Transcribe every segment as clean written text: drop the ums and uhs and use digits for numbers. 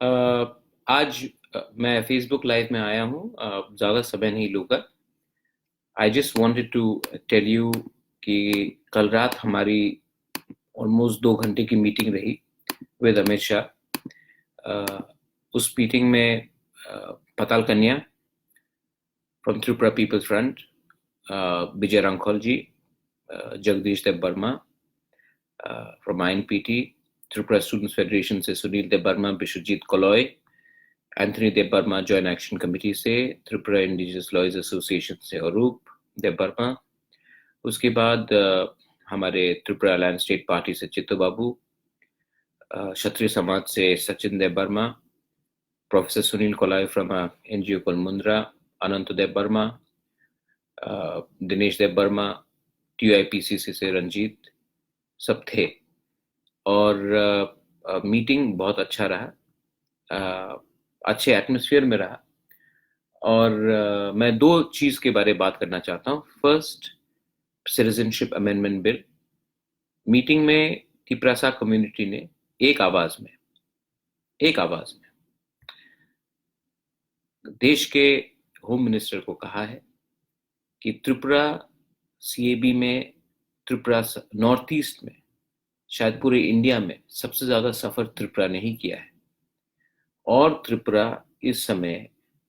आज मैं Facebook live में आया हूँ। ज़्यादा समय नहीं लूँगा। I just wanted to tell you कि कल रात हमारी ऑलमोस्ट 2 घंटे की मीटिंग रही विद अमित शाह। उस मीटिंग में Patal Kanya from Tripura people's front, Vijay Rangkhal ji, Jagdish Dev Varma from INPT, Tripura students federation से Sunil Dev Varma, Biswajit Kaloy, Anthony Dev Varma joint action committee से, त्रिपुरा इंडिजिनस लॉयर्स एसोसिएशन से अरूप देव वर्मा, उसके बाद हमारे त्रिपुरा लैंड स्टेट पार्टी से चित्तू बाबू, क्षत्रिय समाज से Sachin Dev Varma, professor Sunil Kolai from NGO Kolmundra, Anant Dev Varma, Dinesh Dev Varma, TIPCC से रंजीत, सब थे। और मीटिंग बहुत अच्छा रहा, अच्छे एटमॉस्फेयर में रहा। और मैं दो चीज के बारे में बात करना चाहता हूँ। First, citizenship amendment bill. Meeting में तिपरासा कम्युनिटी ने एक आवाज में देश के होम मिनिस्टर को कहा है कि त्रिपुरा सीएबी में, त्रिपुरा नॉर्थ ईस्ट में, शायद पूरे इंडिया में सबसे ज्यादा सफर त्रिपुरा ने ही किया है, और त्रिपुरा इस समय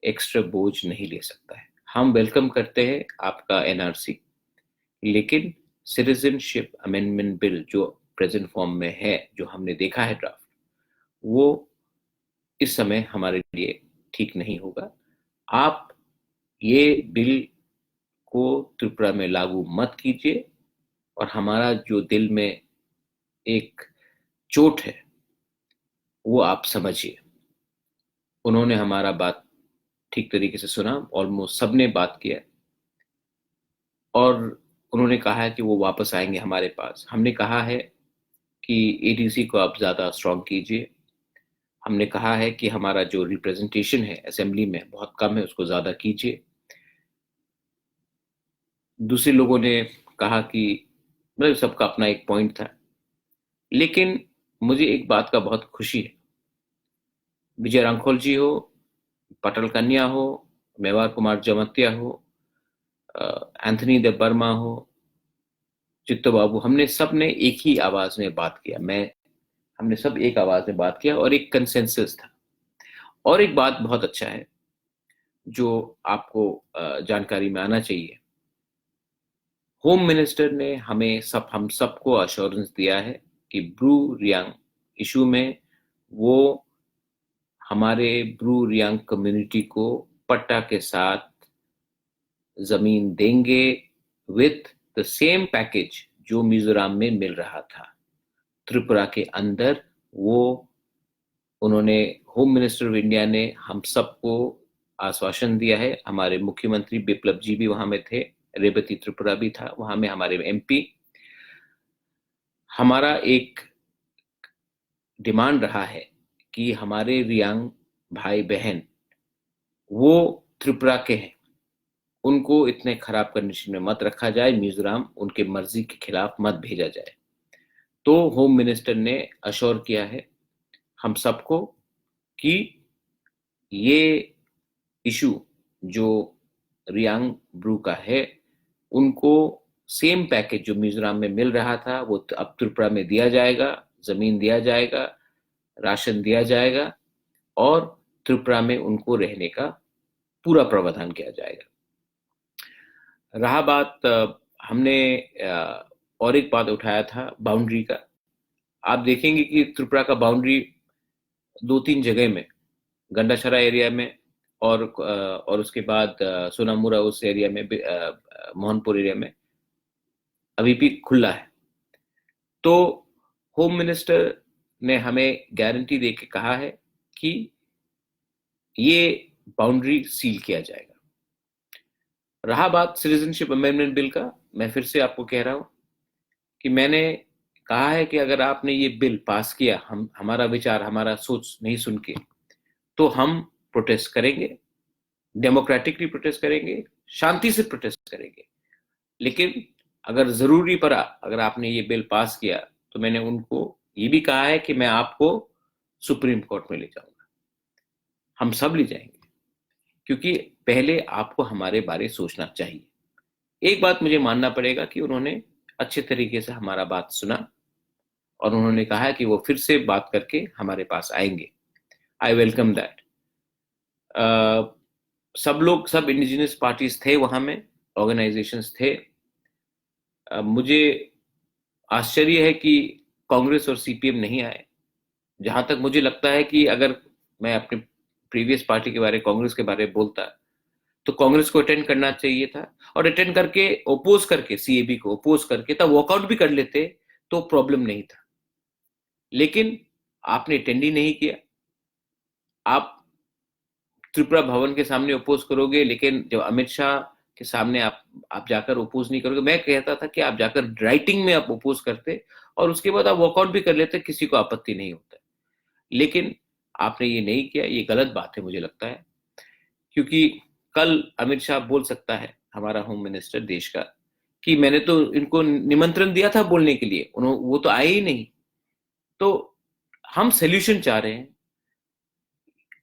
एक्स्ट्रा बोझ नहीं ले सकता है। हम वेलकम करते हैं आपका एनआरसी, लेकिन सिटीजनशिप अमेंडमेंट बिल जो प्रेजेंट फॉर्म में है, जो हमने देखा है ड्राफ्ट, वो इस समय हमारे लिए ठीक नहीं होगा। आप ये बिल को त्रिपुरा में लागू मत कीजिए, और हमारा जो दिल में एक चोट है वो आप समझिए। उन्होंने हमारा बात ठीक तरीके से सुना, ऑलमोस्ट सबने बात किया, और उन्होंने कहा है कि वो वापस आएंगे हमारे पास। हमने कहा है कि एडीसी को आप ज़्यादा स्ट्रॉन्ग कीजिए। हमने कहा है कि हमारा जो रिप्रेजेंटेशन है असेंबली में बहुत कम है, उसको ज़्यादा कीजिए। दूसरे लोगों ने कहा कि मतलब सबका अपना एक पॉइंट था, लेकिन मुझे एक बात का बहुत खुशी है। विजय रांखोल जी हो, पटल कन्या हो, मेवार कुमार जमत्या हो, एंथनी देव वर्मा हो, चित्तो बाबू, हमने सब ने एक ही आवाज में बात किया। हमने सब एक आवाज में बात किया और एक कंसेंसस था। और एक बात बहुत अच्छा है जो आपको जानकारी में आना चाहिए। होम मिनिस्टर ने हम सबको अश्योरेंस दिया है कि ब्रू रियांग इशू में वो हमारे ब्रू रियांग कम्युनिटी को पट्टा के साथ जमीन देंगे, विथ द सेम पैकेज जो मिजोरम में मिल रहा था त्रिपुरा के अंदर। वो उन्होंने, होम मिनिस्टर ऑफ इंडिया ने हम सबको आश्वासन दिया है। हमारे मुख्यमंत्री बिप्लब जी भी वहां में थे, रेवती त्रिपुरा भी था वहां में, हमारे एमपी। हमारा एक डिमांड रहा है कि हमारे रियांग भाई बहन वो त्रिपुरा के हैं, उनको इतने खराब कंडीशन में मत रखा जाए, मिजोरम उनके मर्जी के खिलाफ मत भेजा जाए। तो होम मिनिस्टर ने अश्योर किया है हम सबको कि ये इशू जो रियांग ब्रू का है, उनको सेम पैकेज जो मिजोरम में मिल रहा था वो अब त्रिपुरा में दिया जाएगा। जमीन दिया जाएगा, राशन दिया जाएगा, और त्रिपुरा में उनको रहने का पूरा प्रावधान किया जाएगा। रहा बात, हमने और एक बात उठाया था बाउंड्री का। आप देखेंगे कि त्रिपुरा का बाउंड्री 2-3 जगह में, गंडाछरा एरिया में, और उसके बाद सोनामुरा उस एरिया में, मोहनपुर एरिया में अभी भी खुला है। तो होम मिनिस्टर ने हमें गारंटी देके कहा है कि ये बाउंड्री सील किया जाएगा। रहा बात सिटीजनशिप अमेंडमेंट बिल का, मैं फिर से आपको कह रहा हूं कि मैंने कहा है कि अगर आपने ये बिल पास किया, हमारा विचार, हमारा सोच नहीं सुन के, तो हम प्रोटेस्ट करेंगे, डेमोक्रेटिकली प्रोटेस्ट करेंगे, शांति से प्रोटेस्ट करेंगे। लेकिन अगर जरूरी पड़ा, अगर आपने ये बिल पास किया, तो मैंने उनको ये भी कहा है कि मैं आपको सुप्रीम कोर्ट में ले जाऊंगा। हम सब ले जाएंगे, क्योंकि पहले आपको हमारे बारे सोचना चाहिए। एक बात मुझे मानना पड़ेगा कि उन्होंने अच्छे तरीके से हमारा बात सुना और उन्होंने कहा कि वो फिर से बात करके हमारे पास आएंगे। I welcome that. सब लोग, सब इंडिजिनस पार्टीज थे वहां में, ऑर्गेनाइजेशंस थे। मुझे आश्चर्य है कि कांग्रेस और सीपीएम नहीं आए। जहां तक मुझे लगता है कि अगर मैं अपने प्रीवियस पार्टी के बारे, कांग्रेस के बारे में बोलता, तो कांग्रेस को अटेंड करना चाहिए था, और अटेंड करके ओपोज करके, सीएबी को ओपोज करके तब वॉकआउट भी कर लेते तो प्रॉब्लम नहीं था। लेकिन आपने अटेंड ही नहीं किया। आप त्रिपुरा भवन के सामने ओपोज करोगे, लेकिन जब अमित शाह के सामने आप जाकर ओपोज नहीं करोगे। मैं कहता था कि आप जाकर राइटिंग में आप ओपोज करते और उसके बाद आप वॉकआउट भी कर लेते, किसी को आपत्ति नहीं होता। लेकिन आपने ये नहीं किया। ये गलत बात है मुझे लगता है, क्योंकि कल अमित शाह बोल सकता है, हमारा होम मिनिस्टर देश का, कि मैंने तो इनको निमंत्रण दिया था बोलने के लिए, वो तो आए ही नहीं। तो हम सोल्यूशन चाह रहे हैं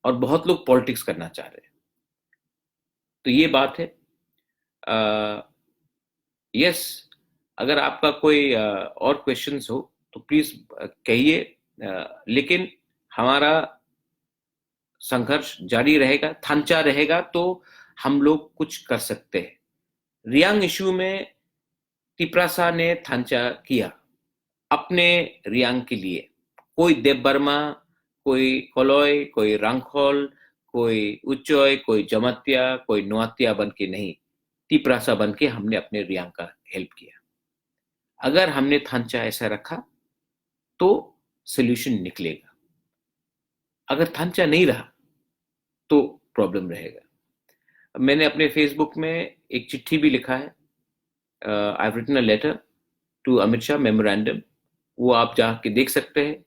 और बहुत लोग पॉलिटिक्स करना चाह रहे हैं। तो ये बात है। यस, अगर आपका कोई और क्वेश्चंस हो तो प्लीज कहिए, लेकिन हमारा संघर्ष जारी रहेगा, थांचा रहेगा, तो हम लोग कुछ कर सकते हैं। रियांग इशू में तिपरासा ने थांचा किया अपने रियांग के लिए। कोई देव बर्मा, कोई कोलोय, कोई रांगखोल, कोई उच्चोय, कोई जमातिया, कोई नोआतिया बन के नहीं, तिपरासा बन के हमने अपने रियांग का हेल्प किया। अगर हमने थांचा ऐसा रखा तो सोल्यूशन निकलेगा। अगर थांचा नहीं रहा तो प्रॉब्लम रहेगा। मैंने अपने फेसबुक में एक चिट्ठी भी लिखा है, I have written a letter to Amit Shah memorandum, वो आप जाके देख सकते हैं।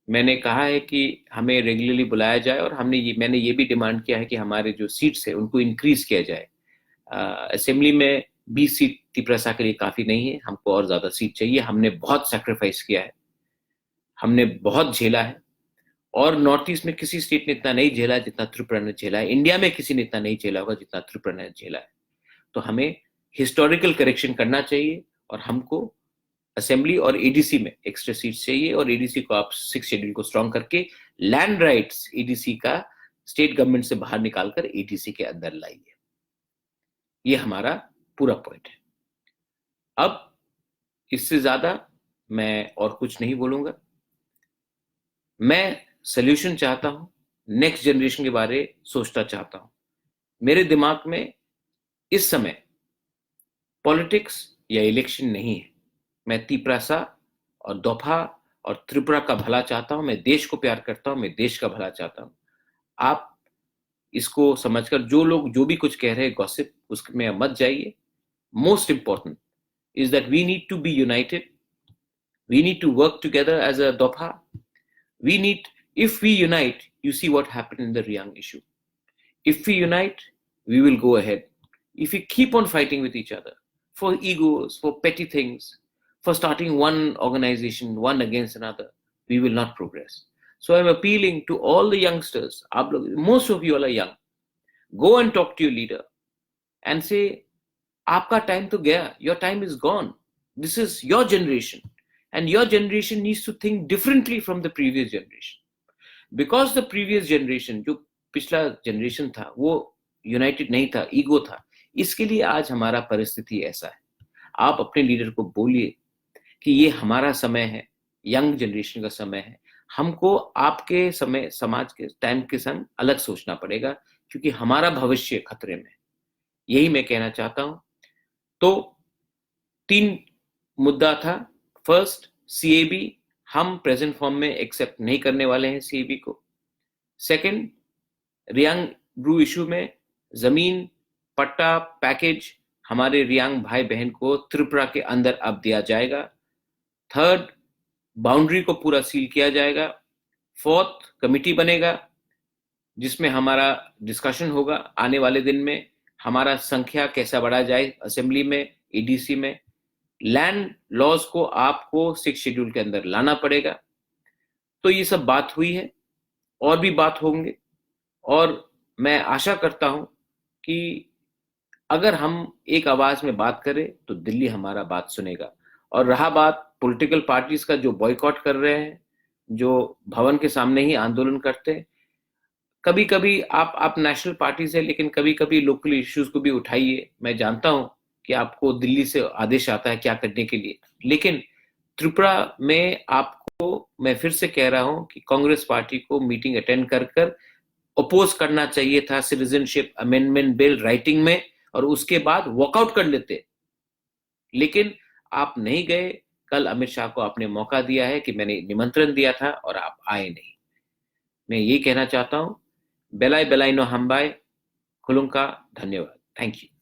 मैंने कहा है कि हमें रेगुलरली बुलाया जाए, और मैंने ये भी डिमांड किया है कि हमारे जो सीट्स है उनको इंक्रीज किया जाए। असेंबली में 20 सीट तिपरासा के लिए काफी नहीं है, हमको और ज्यादा सीट चाहिए। हमने बहुत सैक्रिफाइस किया है, हमने बहुत झेला है, और नॉर्थ ईस्ट में किसी स्टेट ने इतना नहीं झेला जितना त्रिपुरा ने झेला है। इंडिया में किसी ने इतना नहीं झेला होगा जितना त्रिपुरा ने झेला है। तो हमें हिस्टोरिकल करेक्शन करना चाहिए, और हमको असेंबली और एडीसी में एक्स्ट्रा सीट्स चाहिए। और एडीसी को आप 6 शेड्यूल को स्ट्रॉन्ग करके लैंड राइट्स एडीसी का स्टेट गवर्नमेंट से बाहर निकालकर एडीसी के अंदर लाइए। ये हमारा पूरा पॉइंट है। अब इससे ज्यादा मैं और कुछ नहीं बोलूंगा। मैं सोल्यूशन चाहता हूं, नेक्स्ट जनरेशन के बारे सोचना चाहता हूं। मेरे दिमाग में इस समय पॉलिटिक्स या इलेक्शन नहीं है। मैं तिपरासा और दोफा और त्रिपुरा का भला चाहता हूं। मैं देश को प्यार करता हूं, मैं देश का भला चाहता हूं। आप इसको समझकर जो लोग जो भी कुछ कह रहे हैं गॉसिप, उसमें मत जाइए। Most important is that we need to be united. We need to work together as a Dopha. If we unite, you see what happened in the Riang issue. If we unite, we will go ahead. If we keep on fighting with each other for egos, for petty things, for starting one organization, one against another, we will not progress. So I'm appealing to all the youngsters. Most of you all are young. Go and talk to your leader and say, आपका time तो गया, your time is gone, this is your generation, and your generation needs to think differently from the previous generation. Because the previous generation, जो पिछला generation था, वो United नहीं था, ego था। इसके लिए आज हमारा परिस्थिति ऐसा है। आप अपने लीडर को बोलिए कि ये हमारा समय है, यंग जनरेशन का समय है। हमको आपके समय, समाज के टाइम के संग अलग सोचना पड़ेगा, क्योंकि हमारा भविष्य खतरे में। यही मैं कहना चाहता हूं। तो 3 मुद्दा था। फर्स्ट, सीएबी, हम प्रेजेंट फॉर्म में एक्सेप्ट नहीं करने वाले हैं सीएबी को। सेकंड, रियांग ब्रू इशू में जमीन, पट्टा, पैकेज हमारे रियांग भाई बहन को त्रिपुरा के अंदर अब दिया जाएगा। थर्ड, बाउंड्री को पूरा सील किया जाएगा। फोर्थ, कमिटी बनेगा जिसमें हमारा डिस्कशन होगा आने वाले दिन में, हमारा संख्या कैसा बढ़ा जाए असेंबली में, एडीसी में। लैंड लॉज को आपको 6 शेड्यूल के अंदर लाना पड़ेगा। तो ये सब बात हुई है, और भी बात होंगे। और मैं आशा करता हूं कि अगर हम एक आवाज में बात करें तो दिल्ली हमारा बात सुनेगा। और रहा बात पॉलिटिकल पार्टीज का जो बॉयकॉट कर रहे हैं, जो भवन के सामने ही आंदोलन करते हैं, कभी कभी आप नेशनल पार्टी से, लेकिन कभी कभी लोकल इश्यूज को भी उठाइए। मैं जानता हूं कि आपको दिल्ली से आदेश आता है क्या करने के लिए, लेकिन त्रिपुरा में आपको मैं फिर से कह रहा हूं कि कांग्रेस पार्टी को मीटिंग अटेंड कर कर अपोज करना चाहिए था सिटीजनशिप अमेंडमेंट बिल राइटिंग में, और उसके बाद वॉकआउट कर लेते। लेकिन आप नहीं गए। कल अमित शाह को आपने मौका दिया है कि मैंने निमंत्रण दिया था और आप आए नहीं। मैं ये कहना चाहता हूं, बेलाय बेलाय नो हम्बाय, खुलुंका, धन्यवाद, थैंक यू।